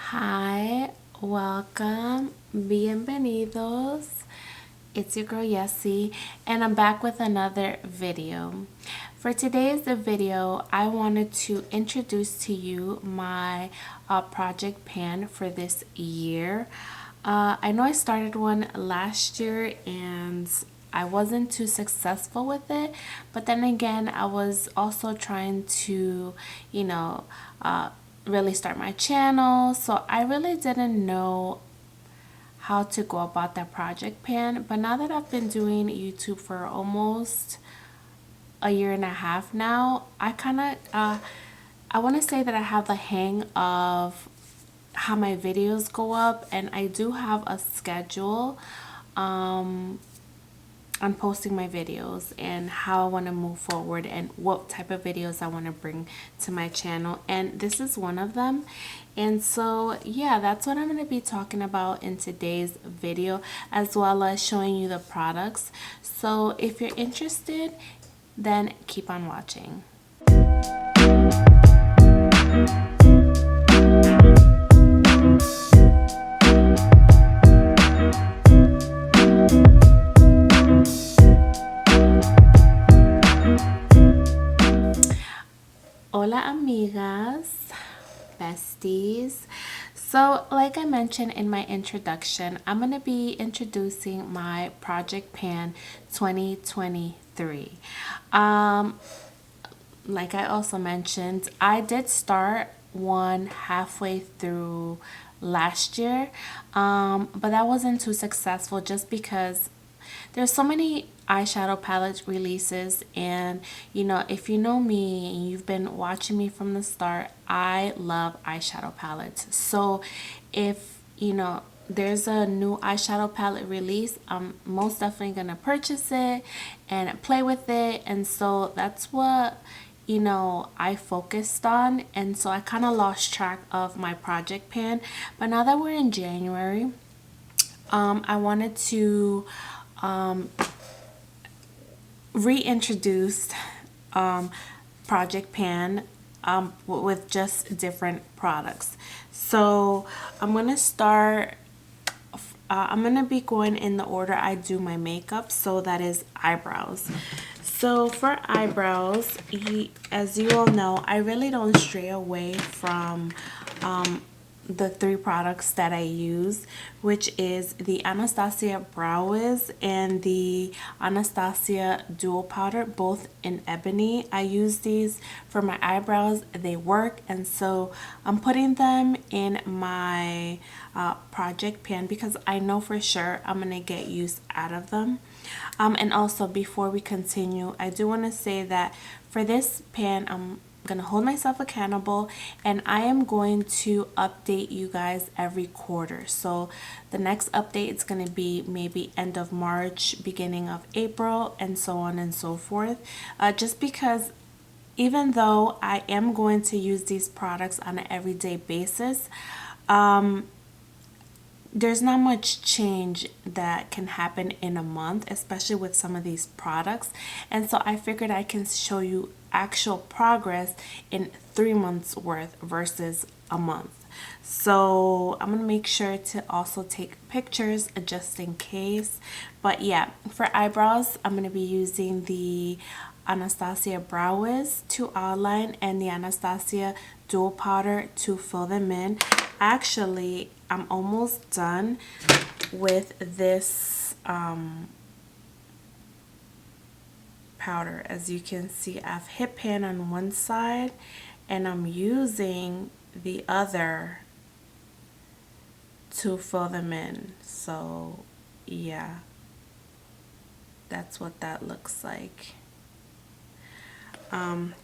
Hi, welcome, bienvenidos. It's your girl Yessie, and I'm back with another video. For today's video, I wanted to introduce to you my project pan for this year. I know I started one last year and I wasn't too successful with it, but then again, I was also trying to, really start my channel, so I really didn't know how to go about that project pan. But now that I've been doing YouTube for almost a year and a half now, I want to say that I have the hang of how my videos go up, and I do have a schedule on posting my videos and how I want to move forward and what type of videos I want to bring to my channel, and this is one of them. And so yeah, that's what I'm going to be talking about in today's video, as well as showing you the products. So if you're interested, then keep on watching. Hola amigas, besties. So like I mentioned in my introduction, I'm going to be introducing my Project Pan 2023. Like I also mentioned, I did start one halfway through last year, but that wasn't too successful just because there's so many eyeshadow palette releases, and if you know me and you've been watching me from the start, I love eyeshadow palettes. So if there's a new eyeshadow palette release, I'm most definitely gonna purchase it and play with it. And so that's what I focused on, and so I kind of lost track of my project pan. But now that we're in January, I wanted to reintroduce Project Pan with just different products. So I'm gonna start. I'm gonna be going in the order I do my makeup, so that is eyebrows. So for eyebrows, as you all know, I really don't stray away from the three products that I use, which is the Anastasia Brow Wiz and the Anastasia Duo Powder, both in Ebony. I use these for my eyebrows. They work, and so I'm putting them in my project pan because I know for sure I'm gonna get use out of them. And also, before we continue, I do want to say that for this pan, I'm gonna hold myself accountable, and I am going to update you guys every quarter. So the next update is gonna be maybe end of March, beginning of April, and so on and so forth, just because even though I am going to use these products on an everyday basis, there's not much change that can happen in a month, especially with some of these products. And so I figured I can show you actual progress in 3 months worth versus a month. So I'm gonna make sure to also take pictures just in case. But yeah, for eyebrows, I'm gonna be using the Anastasia Brow Wiz to outline and the Anastasia Duo Powder to fill them in. Actually, I'm almost done with this powder. As you can see, I've hit pan on one side and I'm using the other to fill them in. So yeah, that's what that looks like.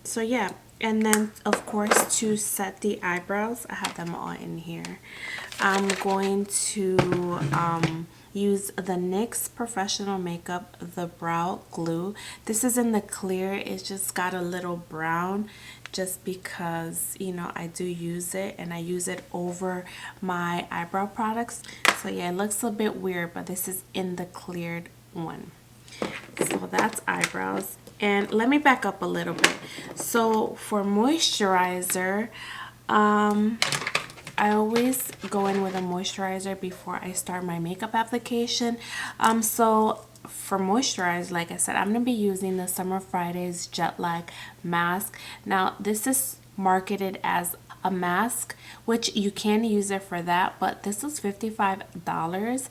So yeah, and then of course to set the eyebrows, I have them all in here. I'm going to use the NYX Professional Makeup the Brow Glue. This is in the clear. It's just got a little brown just because I do use it, and I use it over my eyebrow products. So yeah, it looks a bit weird, but this is in the cleared one. So that's eyebrows. And let me back up a little bit. So for moisturizer, I I always go in with a moisturizer before I start my makeup application. So for moisturize, like I said, I'm going to be using the Summer Fridays Jet Lag Mask. Now, this is marketed as a mask, which you can use it for that, but this was $55.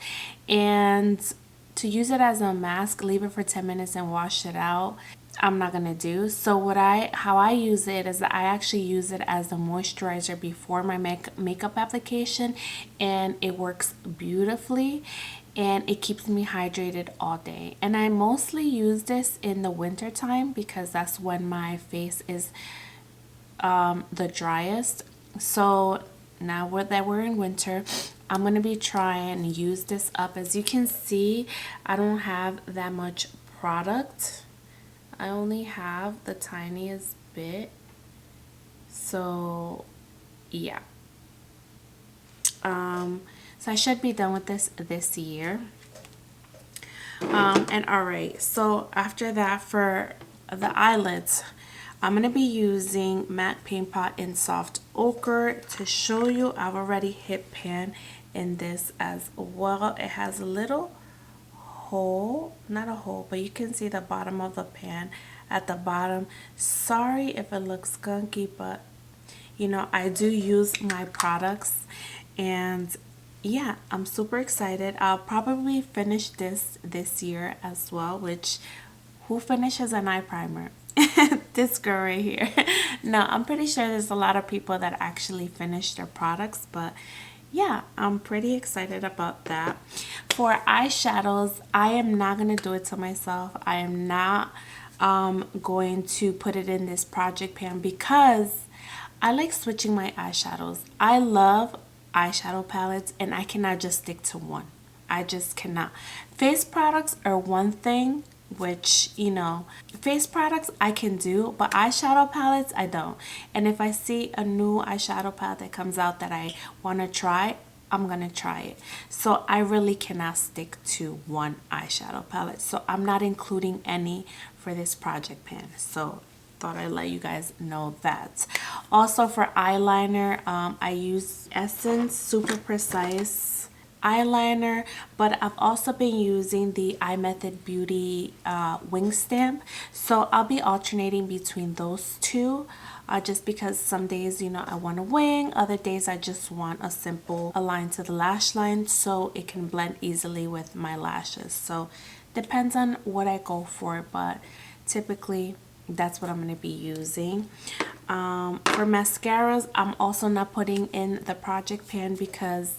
And to use it as a mask, leave it for 10 minutes and wash it out, I'm not gonna do. So how I use it is that I actually use it as a moisturizer before my makeup application, and it works beautifully and it keeps me hydrated all day. And I mostly use this in the winter time because that's when my face is the driest. So now that we're in winter, I'm going to be trying to use this up. As you can see, I don't have that much product. I only have the tiniest bit. So yeah. So I should be done with this year. And alright, so after that, for the eyelids, I'm going to be using Matte Paint Pot in Soft Ochre. To show you, I've already hit pan in this as well. It has a little hole, not a hole, but you can see the bottom of the pan at the bottom. Sorry if it looks gunky, but you know, I do use my products, and yeah, I'm super excited. I'll probably finish this year as well, which who finishes an eye primer? This girl right here. No, I'm pretty sure there's a lot of people that actually finish their products, but yeah, I'm pretty excited about that. For eyeshadows, I am not going to do it to myself. I am not going to put it in this project pan because I like switching my eyeshadows. I love eyeshadow palettes and I cannot just stick to one. I just cannot. Face products are one thing, which, you know, face products I can do, but eyeshadow palettes I don't. And if I see a new eyeshadow palette that comes out that I want to try, I'm gonna try it. So I really cannot stick to one eyeshadow palette, so I'm not including any for this project pan. So thought I'd let you guys know that. Also for eyeliner, I use Essence Super Precise eyeliner, but I've also been using the iMethod Beauty wing stamp. So I'll be alternating between those two, just because some days, you know, I want a wing, other days I just want a simple align to the lash line so it can blend easily with my lashes. So depends on what I go for, but typically that's what I'm going to be using. For mascaras, I'm also not putting in the project pan because,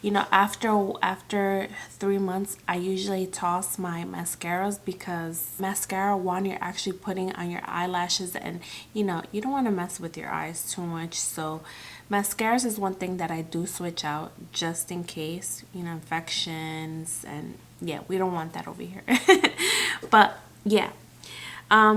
you know, after 3 months, I usually toss my mascaras because mascara, one, you're actually putting on your eyelashes, and you know, you don't want to mess with your eyes too much. So mascaras is one thing that I do switch out just in case, you know, infections, and yeah, we don't want that over here. But yeah.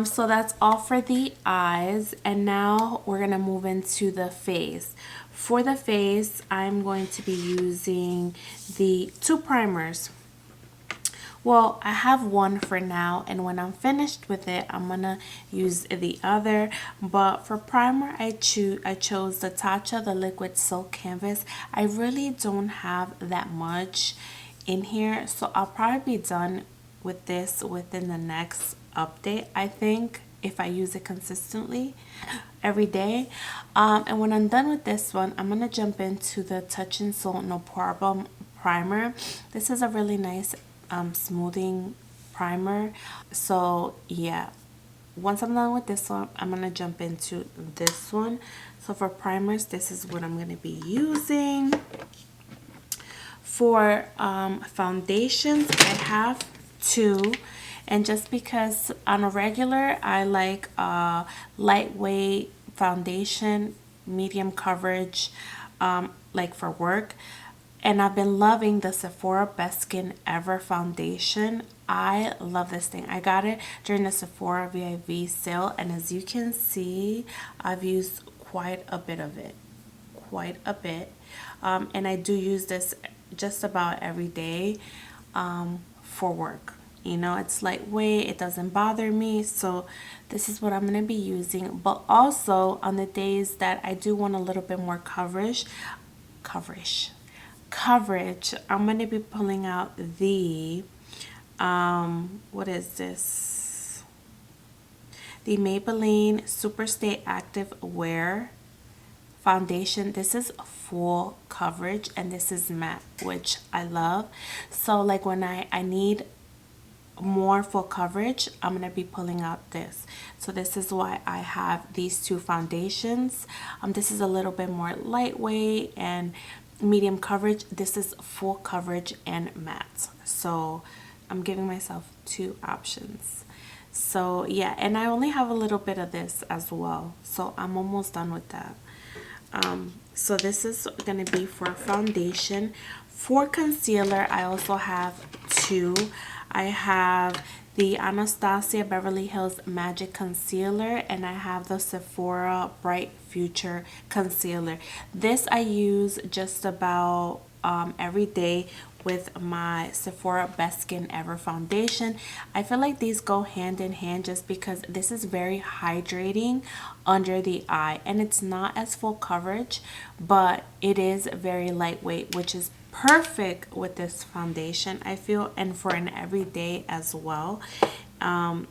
So that's all for the eyes, and now we're gonna move into the face. For the face, I'm going to be using the 2 primers. Well, I have one for now, and when I'm finished with it, I'm gonna use the other. But for primer, I chose the Tacha, the Liquid Silk Canvas. I really don't have that much in here, so I'll probably be done with this within the next update, I think, if I use it consistently every day. And when I'm done with this one, I'm gonna jump into the Touch and Soul No Poreblem primer. This is a really nice smoothing primer. So yeah, once I'm done with this one, I'm gonna jump into this one. So for primers, this is what I'm gonna be using. For foundations, I have 2. And just because on a regular, I like a lightweight foundation, medium coverage, like for work. And I've been loving the Sephora Best Skin Ever foundation. I love this thing. I got it during the Sephora VIV sale, and as you can see, I've used quite a bit of it. Quite a bit. And I do use this just about every day for work. You know, it's lightweight, it doesn't bother me, so this is what I'm going to be using. But also on the days that I do want a little bit more coverage, coverage. I'm going to be pulling out the what is this, the Maybelline Superstay Active Wear foundation. This is full coverage and this is matte, which I love. So like when I need more full coverage, I'm gonna be pulling out this. So this is why I have these two foundations. This is a little bit more lightweight and medium coverage. This is full coverage and matte. So I'm giving myself two options. So yeah, and I only have a little bit of this as well, so I'm almost done with that. So this is going to be for foundation. For concealer, I also have two. I have the Anastasia Beverly Hills Magic Concealer, and I have the Sephora Bright Future Concealer. This I use just about every day with my Sephora Best Skin Ever foundation. I feel like these go hand in hand just because this is very hydrating under the eye, and it's not as full coverage, but it is very lightweight, which is perfect with this foundation, I feel, and for an everyday as well.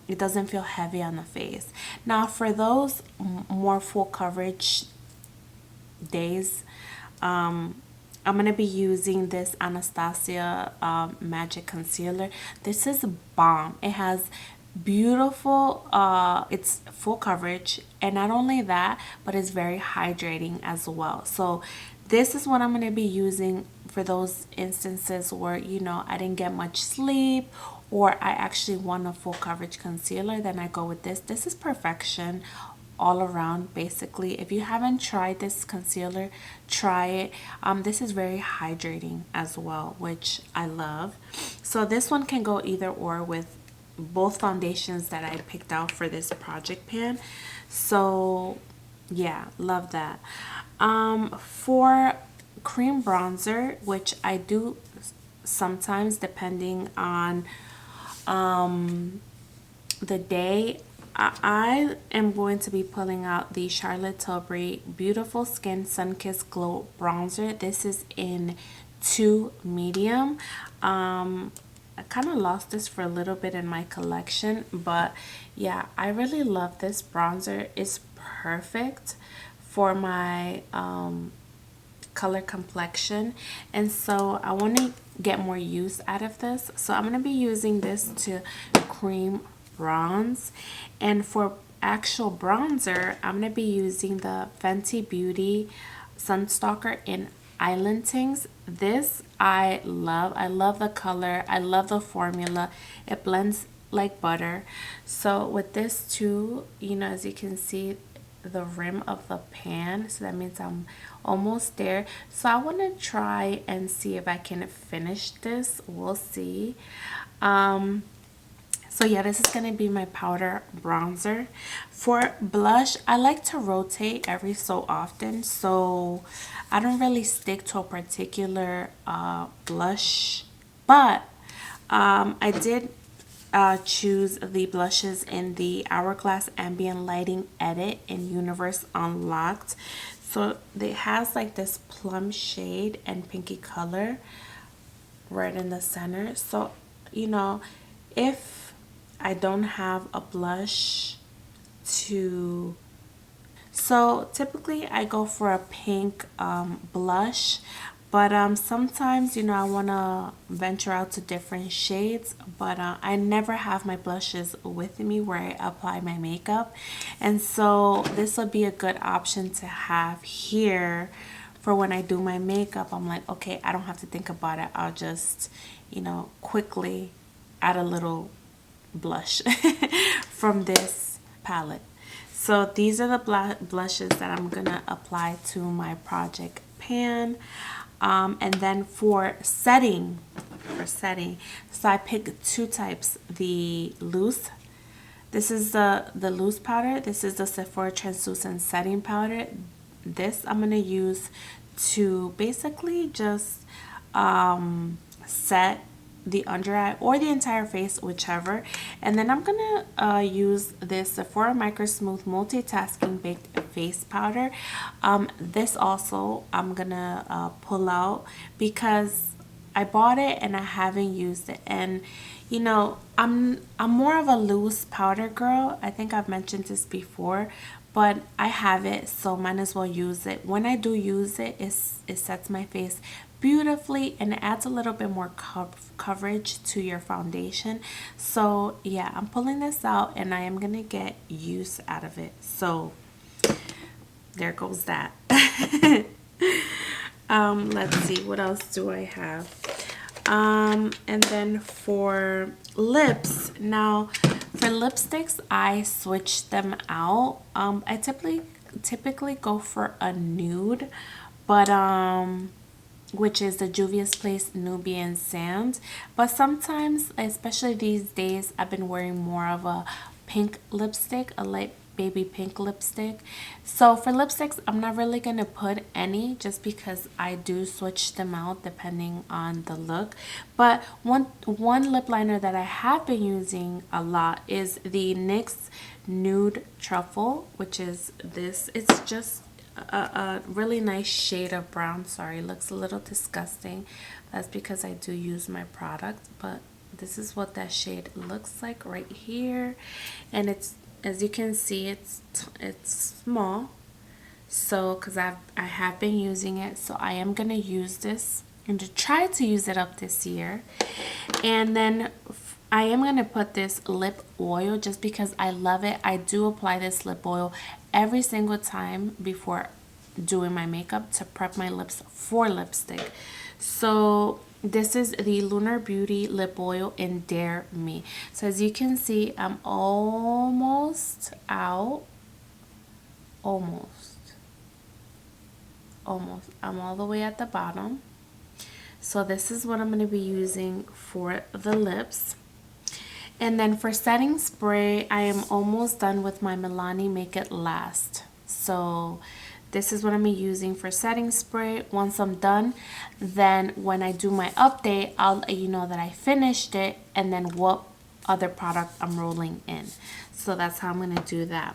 It doesn't feel heavy on the face. Now for those more full coverage days, I'm going to be using this Anastasia Magic Concealer. This is bomb. It has beautiful, it's full coverage, and not only that, but it's very hydrating as well. So this is what I'm going to be using for those instances where, you know, I didn't get much sleep or I actually want a full coverage concealer. Then I go with this. This is perfection all around. Basically, if you haven't tried this concealer, try it. This is very hydrating as well, which I love. So this one can go either or with both foundations that I picked out for this project pan. So yeah, love that. For cream bronzer, which I do sometimes depending on the day, I am going to be pulling out the Charlotte Tilbury Beautiful Skin Sunkissed Glow Bronzer. This is in 2 medium. I kind of lost this for a little bit in my collection, but yeah, I really love this bronzer. It's perfect for my color complexion, and so I want to get more use out of this. So I'm going to be using this to cream bronze, and for actual bronzer I'm going to be using the Fenty Beauty Sunstalker in Island Tints. This I love the color, I love the formula, it blends like butter. So with this too, you know, as you can see the rim of the pan, so that means I'm almost there. So I want to try and see if I can finish this. We'll see. So yeah, this is going to be my powder bronzer. For blush, I like to rotate every so often, so I don't really stick to a particular blush, but I did choose the blushes in the Hourglass Ambient Lighting Edit in Universe Unlocked. So it has like this plum shade and pinky color right in the center. So, you know, if I don't have a blush to, so typically I go for a pink blush, but sometimes, you know, I want to venture out to different shades, but I never have my blushes with me where I apply my makeup, and so this would be a good option to have here for when I do my makeup. I'm like, okay, I don't have to think about it, I'll just, you know, quickly add a little blush from this palette. So these are the blushes that I'm gonna apply to my project pan. And then for setting, so I picked 2 types. The loose, this is the loose powder. This is the Sephora Translucent Setting Powder. This I'm gonna use to basically just set the under eye or the entire face, whichever. And then I'm gonna use this Sephora Micro Smooth Multitasking Baked Face Powder. This also I'm gonna pull out because I bought it and I haven't used it. And you know, I'm more of a loose powder girl. I think I've mentioned this before, but I have it, so might as well use it. When I do use it, it sets my face beautifully and it adds a little bit more coverage to your foundation. So yeah, I'm pulling this out and I am gonna get use out of it. So there goes that. Let's see, what else do I have? And then for lips, now for lipsticks, I switch them out. I typically go for a nude, but which is the Juvia's Place Nubian Sand. But sometimes, especially these days, I've been wearing more of a pink lipstick, a light baby pink lipstick. So for lipsticks, I'm not really going to put any just because I do switch them out depending on the look. But one lip liner that I have been using a lot is the NYX Nude Truffle, which is this. It's just a really nice shade of brown. Sorry, it looks a little disgusting. That's because I do use my product, but this is what that shade looks like right here. And it's, as you can see, it's small. So because I have been using it, so I am gonna use this and to try to use it up this year. And then I am gonna put this lip oil just because I love it. I do apply this lip oil every single time before doing my makeup to prep my lips for lipstick. So this is the Lunar Beauty lip oil in Dare Me. So as you can see, I'm almost out. Almost. I'm all the way at the bottom. So this is what I'm going to be using for the lips. And then for setting spray, I am almost done with my Milani Make It Last. So this is what I'm using for setting spray. Once I'm done, then when I do my update, I'll let you know that I finished it and then what other product I'm rolling in. So that's how I'm going to do that.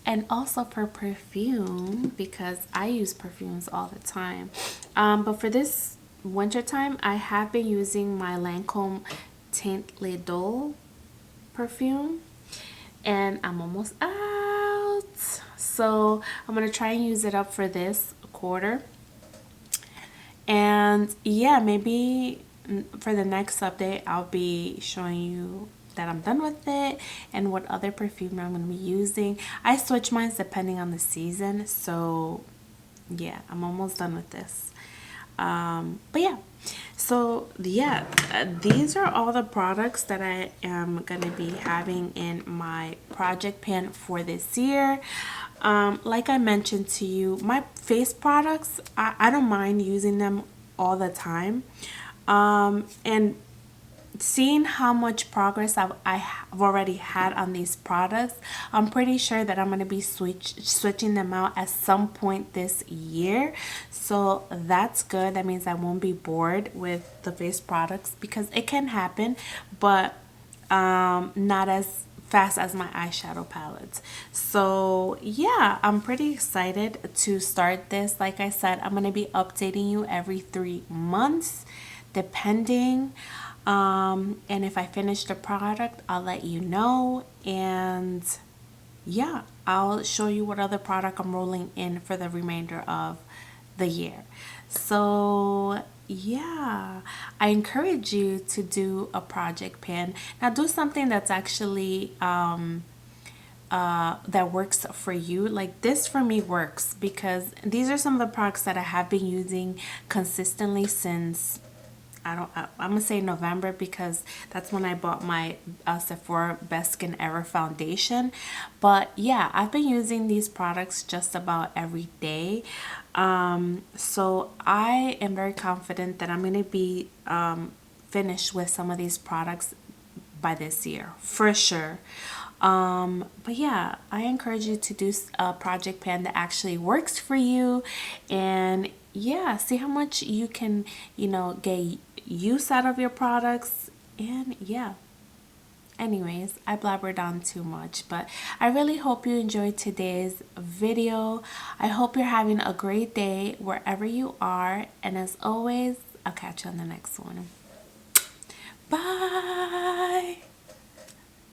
And also for perfume, because I use perfumes all the time. But for this winter time, I have been using my Lancome Teint Les Deux perfume. And I'm almost out. So I'm going to try and use it up for this quarter. And yeah, maybe for the next update, I'll be showing you that I'm done with it and what other perfume I'm going to be using. I switch mine depending on the season. So yeah, I'm almost done with this. But yeah, so yeah, these are all the products that I am going to be having in my project pan for this year. Like I mentioned to you, my face products, I don't mind using them all the time. And seeing how much progress I've already had on these products, I'm pretty sure that I'm going to be switching them out at some point this year. So that's good. That means I won't be bored with the face products, because it can happen, but not as fast as my eyeshadow palettes. So yeah, I'm pretty excited to start this. Like I said, I'm going to be updating you every 3 months depending. And if I finish the product, I'll let you know. And yeah, I'll show you what other product I'm rolling in for the remainder of the year. So yeah, I encourage you to do a project pan. Now do something that's actually that works for you. Like this for me works because these are some of the products that I have been using consistently since I'm gonna say November, because that's when I bought my Sephora Best Skin Ever foundation. But yeah, I've been using these products just about every day. So I am very confident that I'm gonna be finished with some of these products by this year for sure. But yeah, I encourage you to do a project pan that actually works for you and yeah, see how much you can, get use out of your products. And yeah. Anyways, I blabbered on too much, but I really hope you enjoyed today's video. I hope you're having a great day wherever you are. And as always, I'll catch you on the next one. Bye.